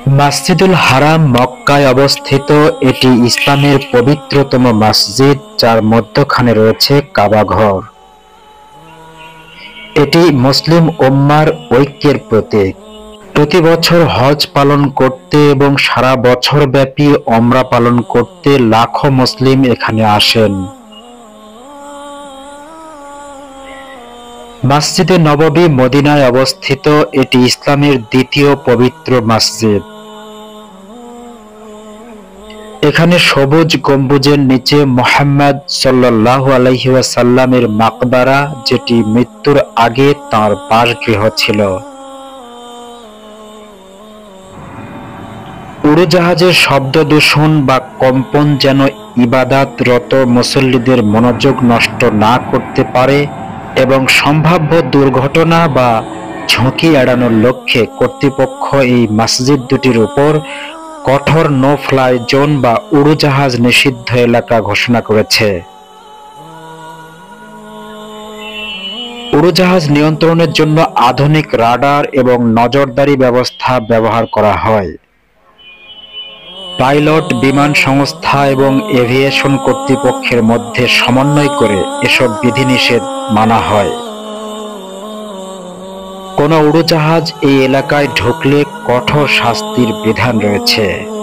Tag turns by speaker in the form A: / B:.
A: মসজিদুল হারাম মক্কায় অবস্থিত। এটি ইসলামের পবিত্রতম মসজিদ, যার মধ্যখানে রয়েছে কাবা ঘর। এটি মুসলিম উম্মার ঐক্যের প্রতীক। প্রতি বছর হজ পালন করতে এবং সারা বছর ব্যাপী ওমরা পালন করতে লাখো মুসলিম এখানে আসেন। মসজিদে নববী মদিনায় অবস্থিত। এটি ইসলামের দ্বিতীয় পবিত্র মসজিদ। এখানে সবুজ গম্বুজের নিচে মুহাম্মদ সাল্লাল্লাহু আলাইহি ওয়াসাল্লামের মাকবারা, যেটি মৃত্যুর আগে তাঁর বাসগৃহ ছিল। উড়োজাহাজের শব্দ দূষণ বা কম্পন যেন ইবাদতরত মুসল্লিদের মনোযোগ নষ্ট না করতে পারে এবং সম্ভাব্য দুর্ঘটনা বা ঝুঁকি এড়ানোর লক্ষ্যে কর্তৃপক্ষ এই মসজিদ দুটির উপর কঠোর নো ফ্লাই জোন বা উড়োজাহাজ নিষিদ্ধ এলাকা ঘোষণা করেছে। উড়োজাহাজ নিয়ন্ত্রণের জন্য আধুনিক রাডার এবং নজরদারি ব্যবস্থা ব্যবহার করা হয়। পাইলট, বিমান সংস্থা এবং এভিয়েশন কর্তৃপক্ষের মধ্যে সমন্বয় করে এসব বিধিনিষেধ মানা হয়। কোনো উড়োজাহাজ এই এলাকায় ঢুকলে কঠোর শাস্তির বিধান রয়েছে।